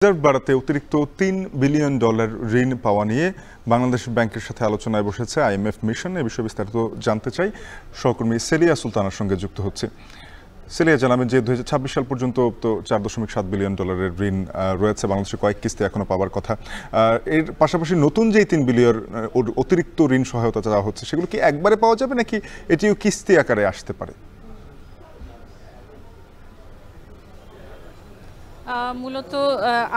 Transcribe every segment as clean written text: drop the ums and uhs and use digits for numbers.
Reserve বাড়াতে অতিরিক্ত $3 billion ঋণ পাওয়া নিয়ে বাংলাদেশ ব্যাংকের সাথে আলোচনায় বসেছে আইএমএফ মিশন। এ বিষয়ে বিস্তারিত জানতে চাই, সহকর্মী সেলিয়া সুলতানার সঙ্গে যুক্ত হচ্ছে। সেলিয়া, জানাবেন যে 2026 সাল পর্যন্ত তো $4.7 বিলিয়ন ঋণ রয়েছে, বাংলাদেশের কয়েক কিস্তি এখনো পাওয়ার কথা। এর পাশাপাশি নতুন যেই $3 বিলিয়ন অতিরিক্ত ঋণ সহায়তা চাওয়া হচ্ছে, সেগুলো কি একবারে পাওয়া যাবে নাকি এটিও কিস্তি আকারে আসতে পারে? মূলত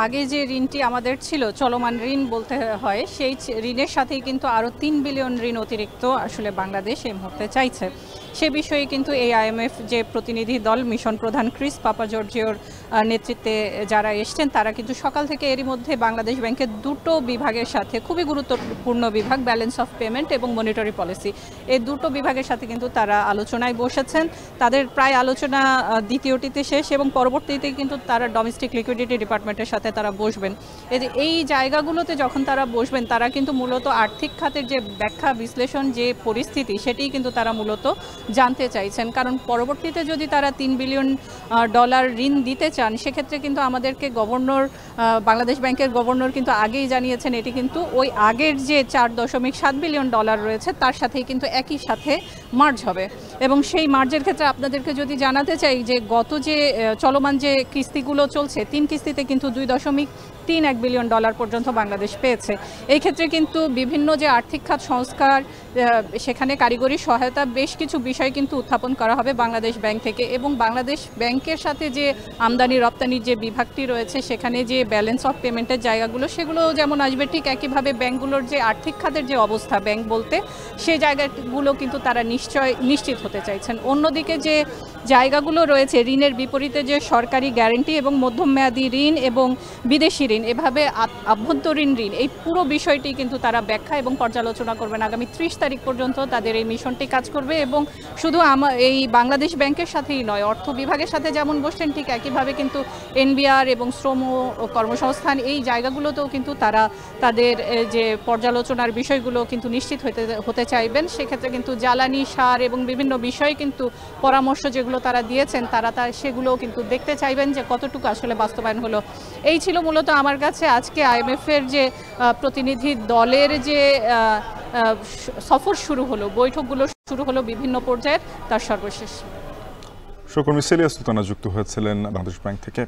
আগে যে ঋণটি আমাদের ছিল, চলমান ঋণ বলতে হয়, সেই ঋণের সাথেই কিন্তু আরও $3 বিলিয়ন ঋণ অতিরিক্ত আসলে বাংলাদেশ এই মুহূর্তে চাইছে। সে বিষয়ে কিন্তু এই আইএমএফ যে প্রতিনিধি দল, মিশন প্রধান ক্রিস পাপাজর্জিওর নেতৃত্বে যারা এসছেন, তারা কিন্তু সকাল থেকে এরই মধ্যে বাংলাদেশ ব্যাংকের দুটো বিভাগের সাথে, খুবই গুরুত্বপূর্ণ বিভাগ ব্যালেন্স অফ পেমেন্ট এবং মনিটরি পলিসি, এই দুটো বিভাগের সাথে কিন্তু তারা আলোচনায় বসেছেন। তাদের প্রায় আলোচনা দ্বিতীয়টিতে শেষ এবং পরবর্তীতে কিন্তু তারা ডোমেস্টিক লিকুইডিটি ডিপার্টমেন্টের সাথে তারা বসবেন। এই জায়গাগুলোতে যখন তারা বসবেন, তারা কিন্তু মূলত আর্থিক খাতের যে ব্যাখ্যা বিশ্লেষণ, যে পরিস্থিতি, সেটিই কিন্তু তারা মূলত জানতে চাইছেন। কারণ পরবর্তীতে যদি তারা $3 বিলিয়ন ঋণ দিতে চান, সেক্ষেত্রে কিন্তু আমাদেরকে বাংলাদেশ ব্যাংকের গভর্নর কিন্তু আগেই জানিয়েছেন, এটি কিন্তু ওই আগের যে $4.7 বিলিয়ন রয়েছে তার সাথেই কিন্তু একই সাথে মার্জ হবে। এবং সেই মার্জের ক্ষেত্রে আপনাদেরকে যদি জানাতে চাই যে গত যে চলমান যে কিস্তিগুলো চলছে, 3 কিস্তিতে কিন্তু $2.31 বিলিয়ন পর্যন্ত বাংলাদেশ পেয়েছে। এই ক্ষেত্রে কিন্তু বিভিন্ন যে আর্থিক খাত সংস্কার, সেখানে কারিগরি সহায়তা, বেশ কিছু বিষয় কিন্তু উত্থাপন করা হবে বাংলাদেশ ব্যাংক থেকে। এবং বাংলাদেশ ব্যাংকের সাথে যে আমদানি রপ্তানির যে বিভাগটি রয়েছে, সেখানে যে ব্যালেন্স অফ পেমেন্টের জায়গাগুলো, সেগুলো যেমন আসবে, ঠিক একইভাবে ব্যাংকগুলোর যে আর্থিক খাতের যে অবস্থা, ব্যাংক বলতে সেই জায়গাগুলো কিন্তু তারা নিশ্চিত হতে চাইছেন। অন্যদিকে যে জায়গাগুলো রয়েছে, ঋণের বিপরীতে যে সরকারি গ্যারান্টি এবং মধ্যমেয়াদী ঋণ এবং বিদেশি ঋণ, এভাবে আভ্যন্তরীণ ঋণ, এই পুরো বিষয়টি কিন্তু তারা ব্যাখ্যা এবং পর্যালোচনা করবেন। আগামী 30 তারিখ পর্যন্ত তাদের এই মিশনটি কাজ করবে। এবং শুধু এই বাংলাদেশ ব্যাংকের সাথেই নয়, অর্থ বিভাগের সাথে যেমন বসছেন, ঠিক একইভাবে কিন্তু এনবিআর এবং শ্রম ও কর্মসংস্থান, এই জায়গাগুলোতেও কিন্তু তারা তাদের যে পর্যালোচনার বিষয়গুলো কিন্তু নিশ্চিত হতে চাইবেন। সেক্ষেত্রে কিন্তু জ্বালানি, সার এবং বিভিন্ন বিষয়ে কিন্তু পরামর্শ যেগুলো তারা দিয়েছেন, তারা সেগুলোও কিন্তু দেখতে চাইবেন যে কতটুকু আসলে বাস্তবায়ন হলো। এই ছিল মূলত আমার কাছে আজকে আইএমএফের যে প্রতিনিধি দলের যে সফর শুরু হলো, বৈঠকগুলো শুরু হলো বিভিন্ন পর্যায়ের, তার সর্বশেষ। সহকর্মী সেলিয়া সুলতানা যুক্ত হয়েছিলেন বাংলাদেশ ব্যাংক থেকে।